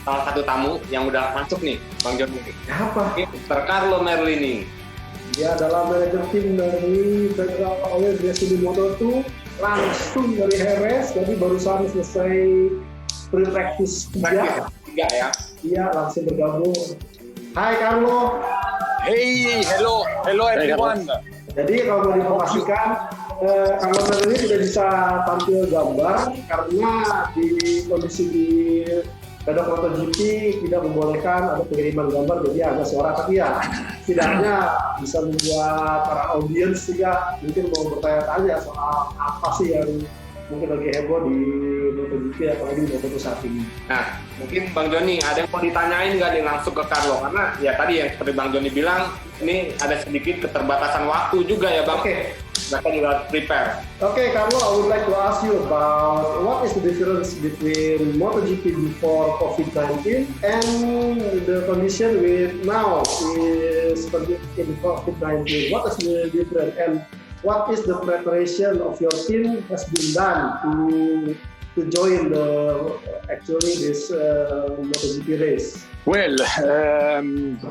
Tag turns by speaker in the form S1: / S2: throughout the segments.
S1: salah satu tamu yang udah masuk nih, Bang Joni.
S2: Apa?
S1: Mr. Carlo Merlini.
S2: Dia adalah manajer tim dari Pembalap Indonesia di Moto2, langsung dari Jerez, jadi barusan selesai pre-practice 3
S1: ya.
S2: Iya, langsung bergabung. Hai Carlo.
S3: Hey, hello everyone.
S2: Jadi kalau mau diinformasikan, Carlo Merlini tidak bisa tampil gambar karena di kondisi di paddock MotoGP tidak membolehkan ada pengiriman gambar, jadi ada suara, tapi ya setidaknya bisa membuat para audiens juga mungkin mau bertanya-tanya soal apa sih yang mungkin lagi heboh di MotoGP apalagi di Moto2 saat ini.
S1: Nah, mungkin Bang Joni ada yang mau ditanyain nggak nih langsung ke Carlo? Karena ya tadi yang seperti Bang Joni bilang, ini ada sedikit keterbatasan waktu juga ya Bang.
S2: Oke.
S1: Mereka juga prepare.
S2: Okay, Carlo, I would like to ask you about what is the difference between MotoGP before COVID-19 and the condition with now is in COVID-19. What is the difference and what is the preparation of your team has been done to join this MotoGP race?
S3: Well,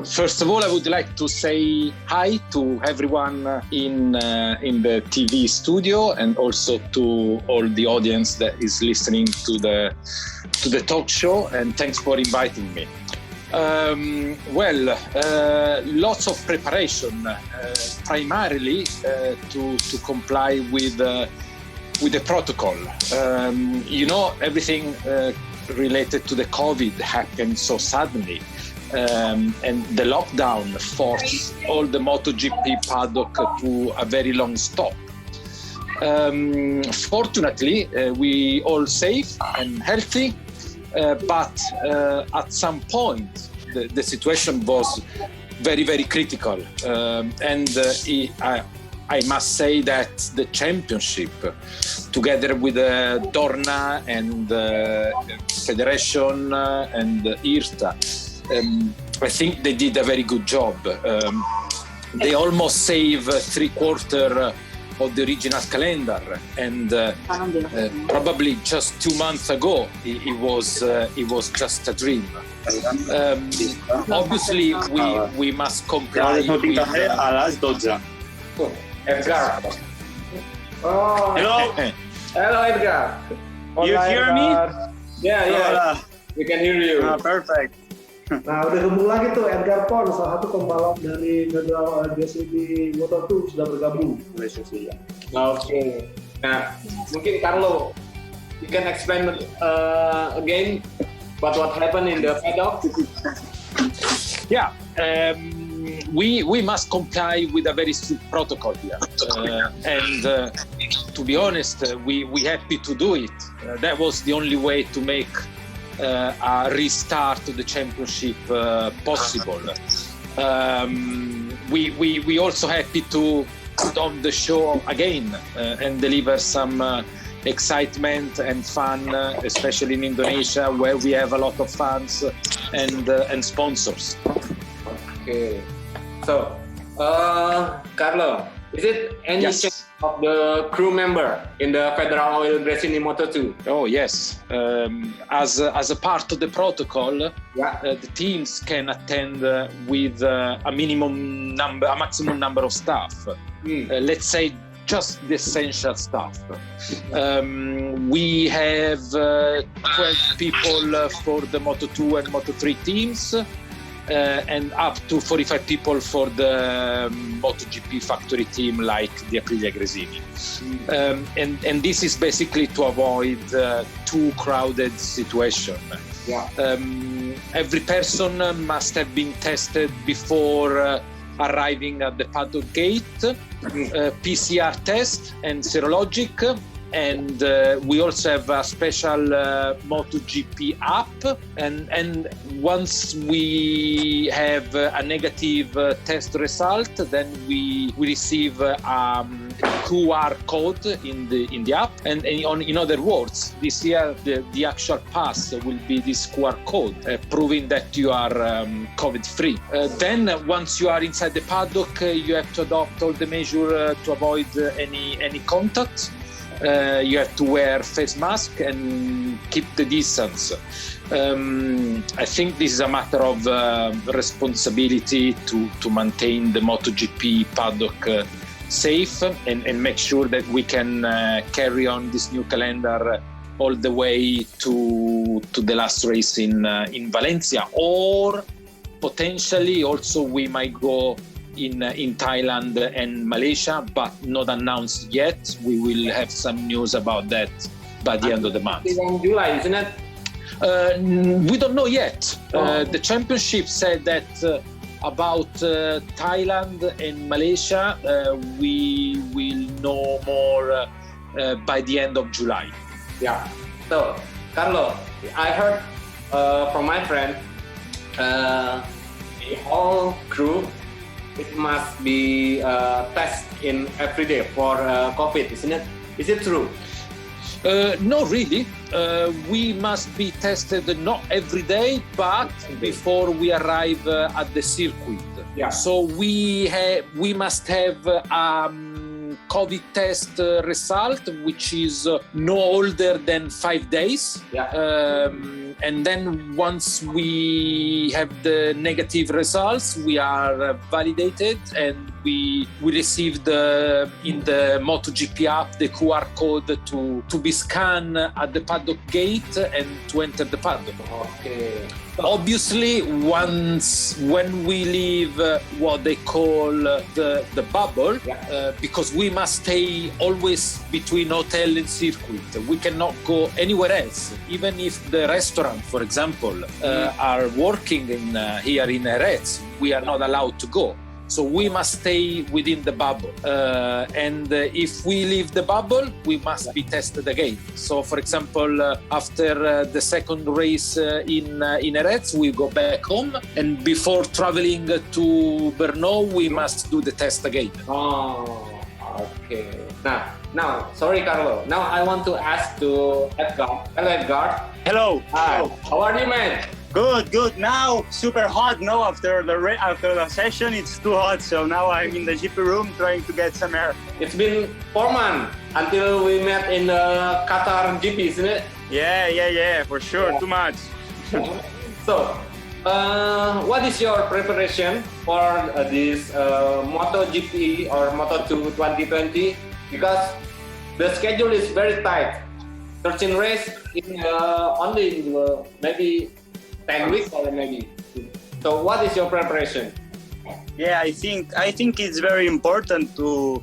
S3: first of all, I would like to say hi to everyone in the TV studio and also to all the audience that is listening to the talk show, and thanks for inviting me. Lots of preparation, primarily to comply with the protocol. Everything related to the COVID happened so suddenly, and the lockdown forced all the MotoGP paddock to a very long stop. Fortunately, we all safe and healthy, but at some point the situation was very, very critical, and I must say that the championship, together with Dorna and Federation and IRTA, I think they did a very good job. They almost saved 3/4 of the original calendar, and probably just 2 months ago it was just a dream. Obviously, we must comply with.
S1: Edgar.
S2: Oh,
S1: Hello Edgar.
S4: You hear me?
S1: Yeah. We can hear you.
S4: Perfect.
S2: nah udah gabung lagi tuh Edgar Pons, salah satu pembalap dari Federal di Moto2 sudah bergabung.
S1: Okay. Nah, mungkin Carlo, you can explain again what happened in the paddock?
S3: Yeah. We must comply with a very strict protocol here, and to be honest, we happy to do it. That was the only way to make a restart to the championship possible. We also happy to put on the show again and deliver some excitement and fun, especially in Indonesia, where we have a lot of fans and sponsors.
S1: Okay. So, Carlo, is it any
S3: Yes.
S1: change of the crew member in the Federal Oil Racing in Moto2?
S3: Oh yes, as a part of the protocol, the teams can attend with a maximum number of staff. Let's say just the essential stuff. We have 12 people for the Moto2 and Moto3 teams. And up to 45 people for the MotoGP factory team, like the Akhirnya Gresini. And this is basically to avoid too crowded situation. Every person must have been tested before arriving at the paddock gate, PCR test and serologic. And we also have a special MotoGP app, and once we have a negative test result, then we receive a QR code in the app, and in other words, this year the actual pass will be this QR code proving that you are COVID free. Then once you are inside the paddock, you have to adopt all the measures to avoid any contact. you have to wear face mask and keep the distance. I think this is a matter of responsibility to maintain the MotoGP paddock safe and make sure that we can carry on this new calendar all the way to the last race in Valencia, or potentially also we might go in Thailand and Malaysia, but not announced yet. We will have some news about that by the end of the month.
S1: In July, isn't it?
S3: We don't know yet. The championship said that about Thailand and Malaysia, we will know more by the end of July.
S1: Yeah. So, Carlo, I heard from my friend, the whole crew, it must be tested in every day for COVID, isn't it? Is it true?
S3: No, really. We must be tested not every day, but before we arrive at the circuit.
S1: Yeah.
S3: So we must have COVID test result, which is no older than 5 days.
S1: Yeah.
S3: And then once we have the negative results, we are validated and we received in the MotoGP app the QR code to be scanned at the paddock gate and to enter the paddock.
S1: Okay.
S3: Obviously, when we leave what they call the bubble, because we must stay always between hotel and circuit. We cannot go anywhere else. Even if the restaurant, for example, are working here in Jerez, we are not allowed to go. So we must stay within the bubble. And if we leave the bubble, we must be tested again. So, for example, after the second race in Jerez, we go back home. And before traveling to Brno, we must do the test again.
S1: Oh, okay. Now, sorry, Carlo. Now I want to ask to Edgar. Hello, Edgar.
S4: Hello.
S1: Hi. How are you, man?
S4: Good. Now super hot. No, after the session, it's too hot. So now I'm in the GP room trying to get some air.
S1: It's been 4 months until we met in the Qatar GP, isn't it?
S4: Yeah, for sure.
S1: Yeah.
S4: Too much.
S1: So, what is your preparation for this MotoGP or Moto2 2020? Because the schedule is very tight. 13 race in only maybe 10 weeks or maybe. So, what is your preparation?
S4: Yeah, I think it's very important to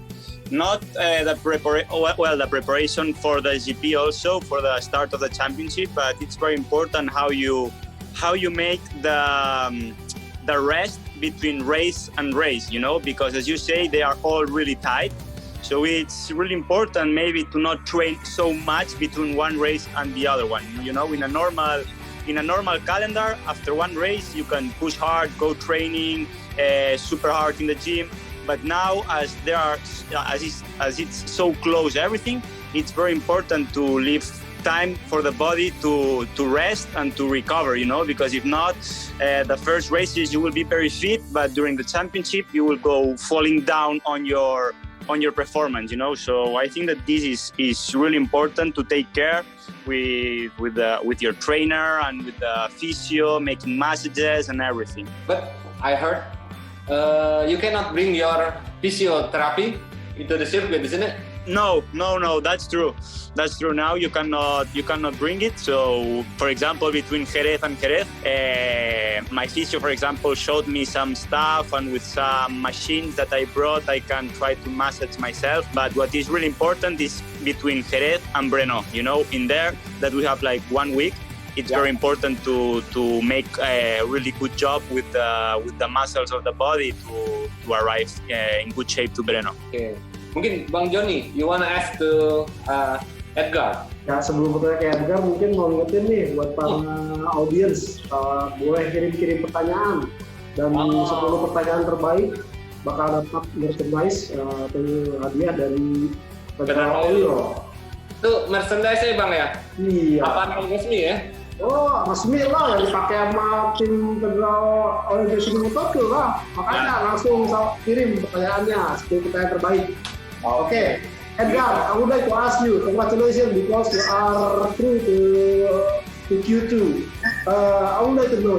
S4: not the preparation for the GP, also for the start of the championship, but it's very important how you make the rest between race and race, because as you say, they are all really tight. So it's really important maybe to not train so much between one race and the other one. In a normal calendar, after one race, you can push hard, go training, super hard in the gym. But now, as it's so close, everything, it's very important to leave time for the body to rest and to recover. Because if not, the first races you will be very fit, but during the championship you will go falling down on your performance. So I think that this is really important to take care with your trainer and with the physio, making massages and everything.
S1: But I heard you cannot bring your physiotherapy into the circuit, isn't it?
S4: No, that's true. Now you cannot bring it. So, for example, between Jerez and Jerez, my physio, for example, showed me some stuff, and with some machines that I brought, I can try to massage myself. But what is really important is between Jerez and Brno. In there that we have like 1 week. It's very important to make a really good job with the muscles of the body to arrive in good shape to Brno.
S1: Okay. Mungkin Bang Joni, you wanna ask to Edgar?
S2: Ya, sebelum bertanya ke Edgar, mungkin mau ngingetin nih buat para audiens, boleh kirim pertanyaan, dan 10 pertanyaan terbaik bakal dapat merchandise atau hadiah dari Federal Oil.
S1: Itu merchandise Bang ya?
S2: Iya.
S1: Apaan resmi ya?
S2: Oh, resmi lah, yang dipakai sama tim Federal Oil Racing Motor lah. Makanya langsung kirim pertanyaannya, 10 pertanyaan terbaik. Oke. Edgar, I would like to ask you, congratulations because you are through to Q2. I would like to know,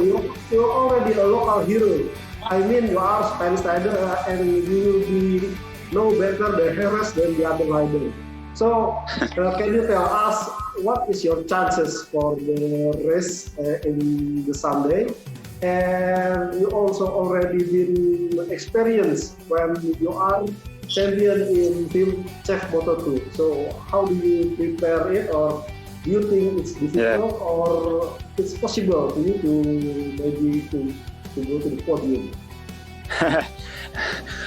S2: you're already a local hero. I mean, you are Spanish rider and you will be no better the Jerez than the other rider. So, can you tell us what is your chances for the race in the Sunday? And you also already been experienced when you are champion in Team Chef Moto2. So, how do you prepare it, or do you think it's difficult, or it's possible for you to maybe to go to the podium?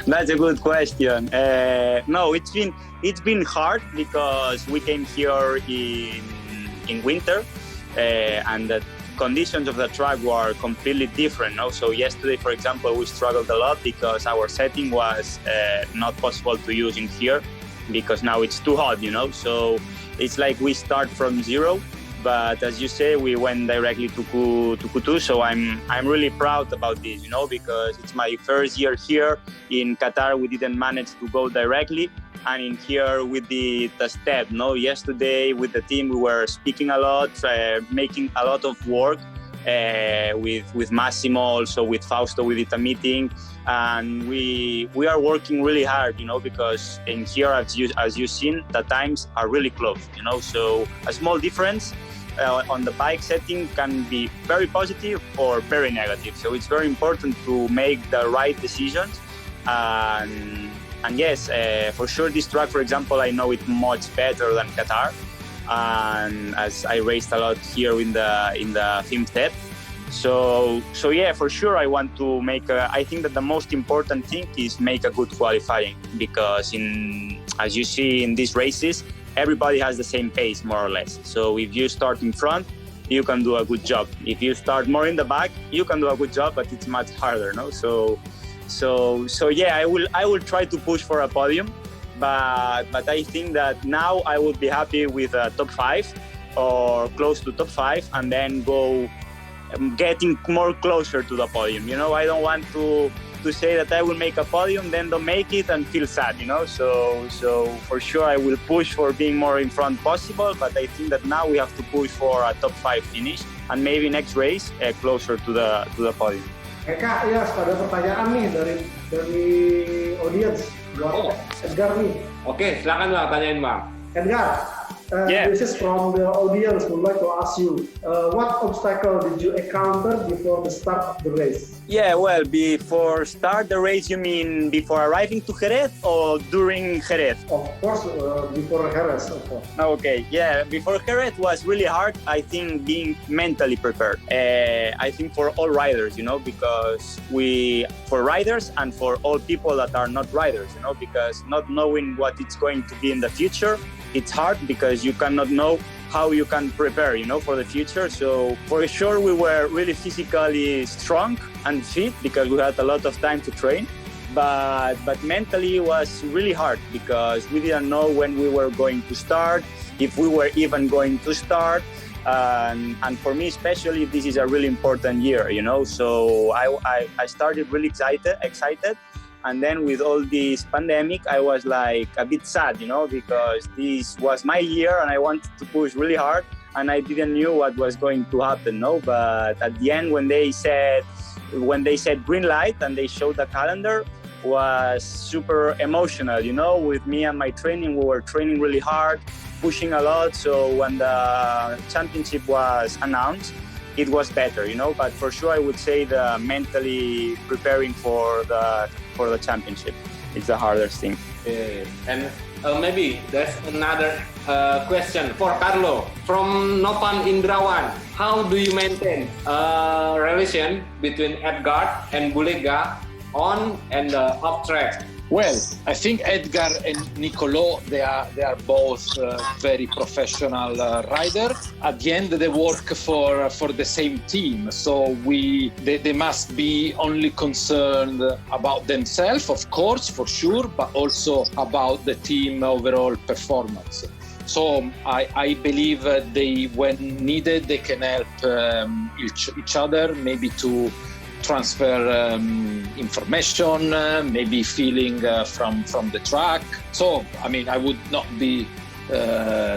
S4: That's a good question. No, it's been hard because we came here in winter, and the conditions of the track were completely different. No? So yesterday, for example, we struggled a lot because our setting was not possible to use in here because now it's too hot. So it's like we start from zero. But as you say, we went directly to Q2, so I'm really proud about this, because it's my first year here. In Qatar, we didn't manage to go directly, and in here we did the step. Yesterday with the team, we were speaking a lot, making a lot of work with Massimo, also with Fausto. We did a meeting, and we are working really hard, because in here, as you've seen, the times are really close, So a small difference on the bike setting can be very positive or very negative. So it's very important to make the right decisions. And yes, for sure, this track, for example, I know it much better than Qatar. And as I raced a lot here in the film step. So yeah, for sure, I want to I think that the most important thing is make a good qualifying, because as you see in these races, everybody has the same pace, more or less. So if you start in front, you can do a good job. If you start more in the back, you can do a good job, but it's much harder, no? So yeah, I will try to push for a podium, but I think that now I would be happy with a top 5 or close to top 5, and then go getting more closer to the podium. I don't want to say that I will make a podium, then don't make it and feel sad, So for sure I will push for being more in front possible, but I think that now we have to push for a top 5 finish, and maybe next race closer to the podium.
S2: Eka, ya, ada pertanyaan nih dari audience buat Edgar nih.
S1: Oke, silakan Bang, tanyain Bang.
S2: Edgar, this is from the audience. Would like to ask you, what obstacle did you encounter before the start of the race?
S4: Yeah, well, before start the race, you mean before arriving to Jerez or during Jerez?
S2: Of course, before Jerez, of course.
S4: Okay, yeah, before Jerez was really hard, I think, being mentally prepared. I think for all riders, because for riders and for all people that are not riders, because not knowing what it's going to be in the future, it's hard because you cannot know how you can prepare, for the future. So for sure, we were really physically strong and fit because we had a lot of time to train. But mentally it was really hard because we didn't know when we were going to start, if we were even going to start. And for me especially, this is a really important year, So I started really excited. And then with all this pandemic, I was like a bit sad, because this was my year and I wanted to push really hard and I didn't know what was going to happen, But at the end, when they said green light and they showed the calendar, was super emotional, With me and my training, we were training really hard, pushing a lot. So when the championship was announced, it was better, But for sure, I would say the mentally preparing for the championship, it's the hardest thing.
S1: And maybe there's another question for Carlo from Novan Indrawan. How do you maintain a relation between Edgar and Bulega on and off track?
S3: Well, I think Edgar and Nicolo, they are both very professional riders. At the end, they work for the same team, so they must be only concerned about themselves, of course, for sure, but also about the team overall performance. So I believe when needed, they can help each other, maybe to transfer information, maybe feeling from the track. So, I mean, I would not be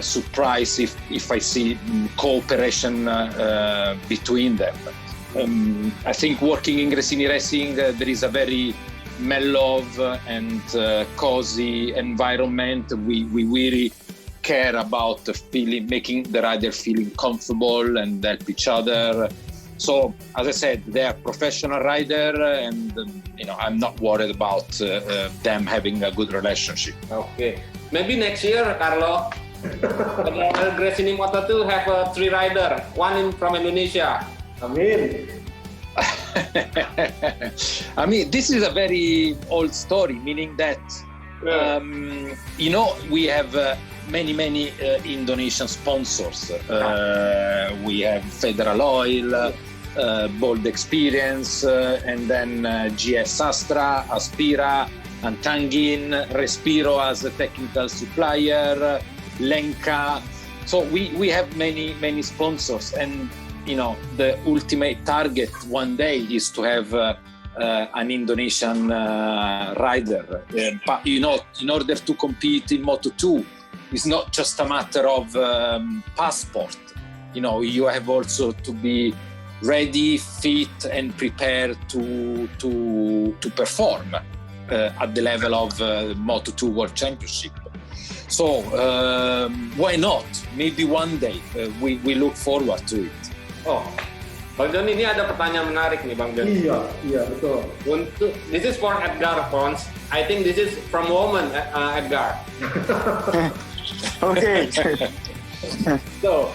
S3: surprised if I see cooperation between them. I think working in Gresini Racing, there is a very mellow and cozy environment. We really care about making the rider feeling comfortable and help each other. So, as I said, they are professional rider, and I'm not worried about them having a good relationship.
S1: Okay, maybe next year, Carlo, Gresini Moto2 have 3 rider, one from Indonesia.
S2: Amin.
S3: I mean, this is a very old story, meaning that we have many Indonesian sponsors. We have Federal Oil, Bold Experience, and then GS Astra, Aspira, Antangin, Respiro as a technical supplier, Lenka. So we have many sponsors, and the ultimate target one day is to have an Indonesian rider. But in order to compete in Moto2, it's not just a matter of passport. You have also to be ready, fit, and prepared to perform at the level of Moto2 World Championship. So why not? Maybe one day. We look forward to it.
S1: Oh, Bang John, ini ada pertanyaan menarik nih, Bang John.
S2: Iya, betul.
S1: This is for Edgar Pons. I think this is from woman, Edgar.
S4: Okay.
S1: So,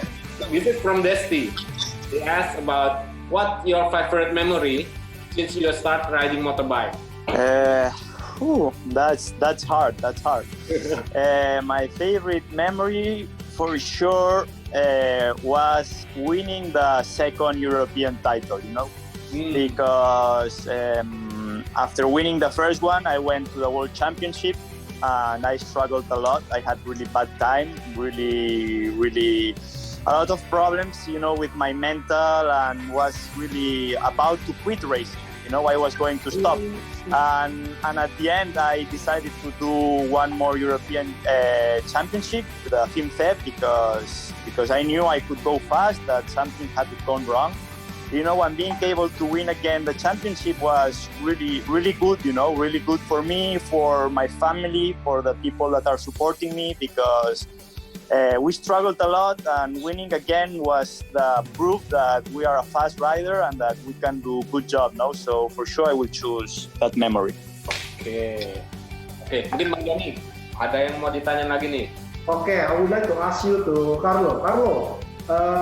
S1: this is from Desti. He asked about what your favorite memory since you start riding motorbike.
S4: That's hard. My favorite memory, for sure, was winning the second European title. Because after winning the first one, I went to the World Championship, and I struggled a lot. I had really bad time, really a lot of problems, with my mental, and was really about to quit racing. I was going to stop, and at the end I decided to do one more European championship, the FIMFEB, because I knew I could go fast, that something had gone wrong. And being able to win again the championship was really good, really good for me, for my family, for the people that are supporting me, because we struggled a lot, and winning again was the proof that we are a fast rider and that we can do good job now. So for sure I will choose that memory.
S1: Oke, mungkin Bang Joni ada yang mau ditanya lagi nih.
S2: Okay, I would like to ask you to Carlo.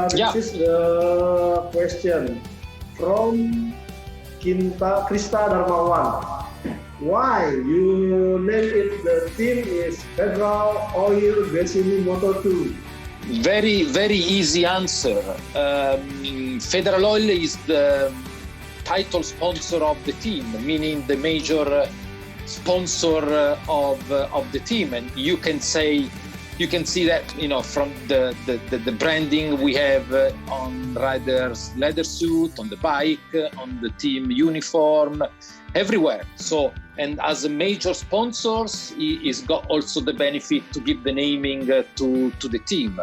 S2: This is the question from Krista Darmawan. Why you name it? The team is Federal Oil Gresini Moto2.
S3: Very easy answer. Federal Oil is the title sponsor of the team, meaning the major sponsor of the team, and you can see that from the branding we have on riders' leather suit, on the bike, on the team uniform, everywhere. So, and as a major sponsors, he's got also the benefit to give the naming to the team,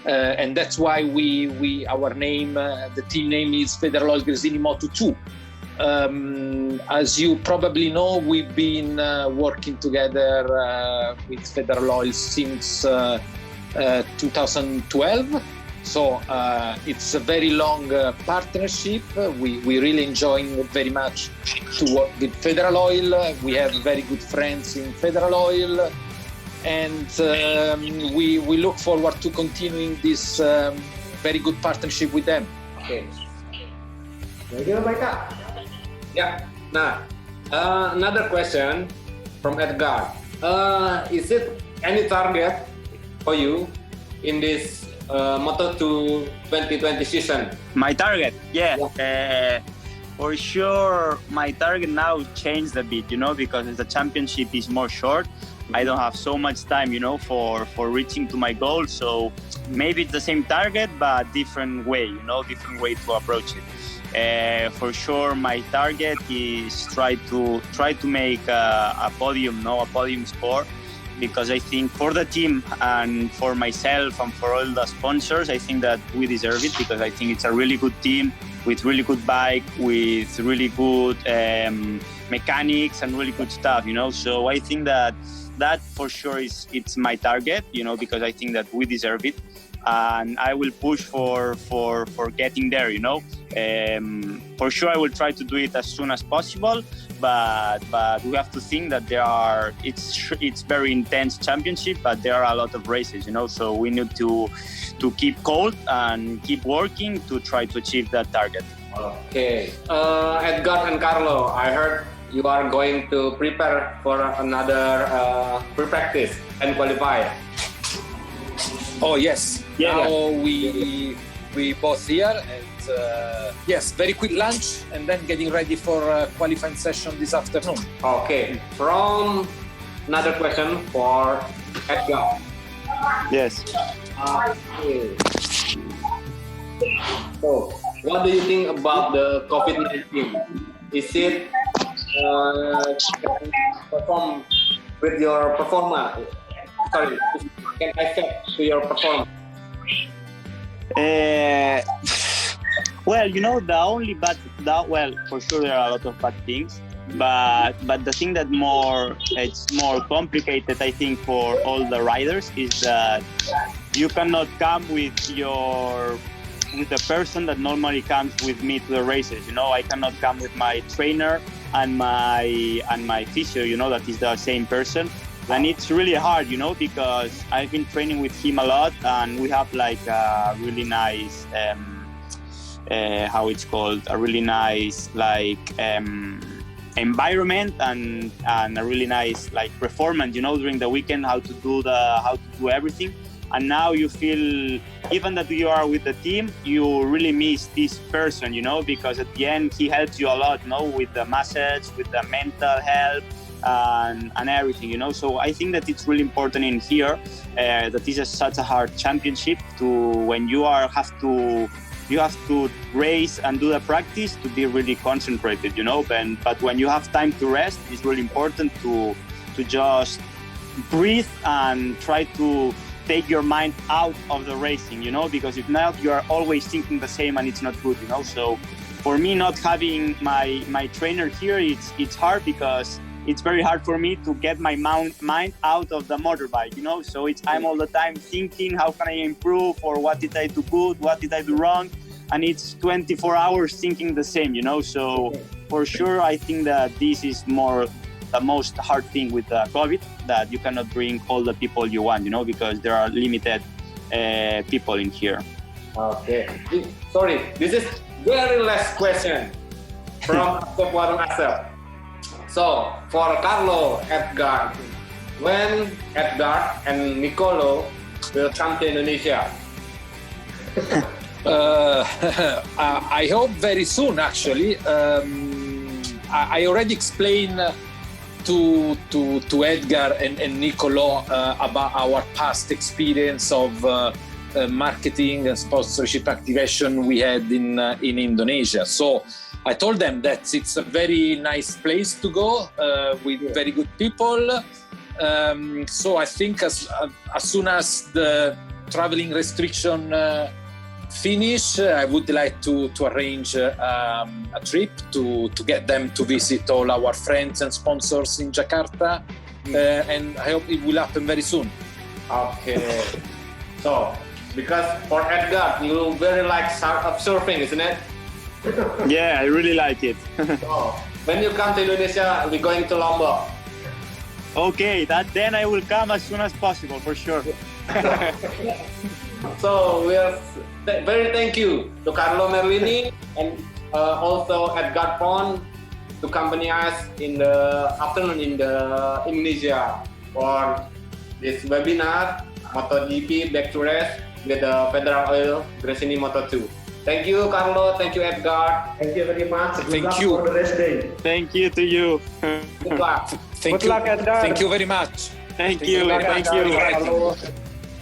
S3: and that's why our name, the team name is Federal Oil Gresini Moto2. As you probably know, we've been working together with Federal Oil since 2012. So it's a very long partnership. We really enjoying very much to work with Federal Oil. We have very good friends in Federal Oil, and we look forward to continuing this very good partnership with them.
S1: Okay.
S2: Bagaimana Kak?
S1: Yeah. Nah, another question from Edgar. Is it any target for you in this Moto2 2020 season?
S4: My target, yeah. For sure, my target now changed a bit, because the championship is more short. I don't have so much time, for reaching to my goal. So maybe it's the same target, but different way, different way to approach it. For sure, my target is try to make a podium, a podium score, because I think for the team and for myself and for all the sponsors, I think that we deserve it, because I think it's a really good team with really good bike, with really good mechanics and really good stuff, So I think that for sure it's my target, because I think that we deserve it. And I will push for getting there, For sure, I will try to do it as soon as possible, but we have to think that it's very intense championship, but there are a lot of races, So we need to keep cold and keep working to try to achieve that target.
S1: Okay, Edgar and Carlo, I heard you are going to prepare for another pre-practice and qualify.
S3: Oh yes.
S4: Yeah.
S3: Now we both here, and yes, very quick lunch, and then getting ready for qualifying session this afternoon.
S1: Okay, from another question for Edgar.
S4: Yes.
S1: Okay. So, what do you think about the COVID-19? Is it perform with your performance? Sorry, can affect to your performance?
S4: Well, the only for sure there are a lot of bad things, but the thing that it's more complicated, I think, for all the riders is that you cannot come with the person that normally comes with me to the races. I cannot come with my trainer and my physio, that is the same person. And it's really hard, because I've been training with him a lot, and we have like a really nice, a really nice environment and a really nice performance, during the weekend, how to do everything. And now you feel, even that you are with the team, you really miss this person, because at the end he helps you a lot, with the message, with the mental health, and everything, So I think that it's really important in here that this is such a hard championship when you have to race and do the practice to be really concentrated, But when you have time to rest, it's really important to just breathe and try to take your mind out of the racing, Because if not, you are always thinking the same, and it's not good, So for me, not having my trainer here, it's hard, because it's very hard for me to get my mind out of the motorbike, So I'm all the time thinking, how can I improve, or what did I do good, what did I do wrong? And it's 24 hours thinking the same, So for sure, I think that this is the most hard thing with COVID, that you cannot bring all the people you want, because there are limited people in here.
S1: Okay. Sorry, this is very last question from Asep. So, for Carlo, Edgar, when Edgar and Nicolo will come to Indonesia?
S3: I hope very soon, actually. I already explained to Edgar and Nicolo about our past experience of marketing and sponsorship activation we had in Indonesia. So I told them that it's a very nice place to go with very good people. So I think as soon as the traveling restriction finish, I would like to arrange a trip to get them to visit all our friends and sponsors in Jakarta, and I hope it will happen very soon.
S1: Okay. So, because for Edgar, you very like surfing, isn't it?
S4: Yeah, I really like it.
S1: So, when you come to Indonesia, we're going to Lombok.
S4: Okay, then I will come as soon as possible, for sure.
S1: So we are very thank you to Carlo Merlini and also Edgar Pons to accompany us in the afternoon in the Indonesia for this webinar MotoGP Back to Race with the Federal Oil Gresini Moto2. Thank you, Carlo. Thank you, Edgar.
S2: Thank you very much. Good luck
S3: Thank you
S2: for the race day.
S4: Thank you to you.
S1: Good luck.
S2: Good luck, Edgar.
S3: Thank you very much.
S4: Thank you.
S3: Thank you.
S2: Carlo.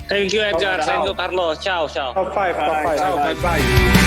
S5: Thank you, Edgar. Thank you, Carlos. Ciao, ciao.
S2: Top 5.
S3: Ciao, bye bye.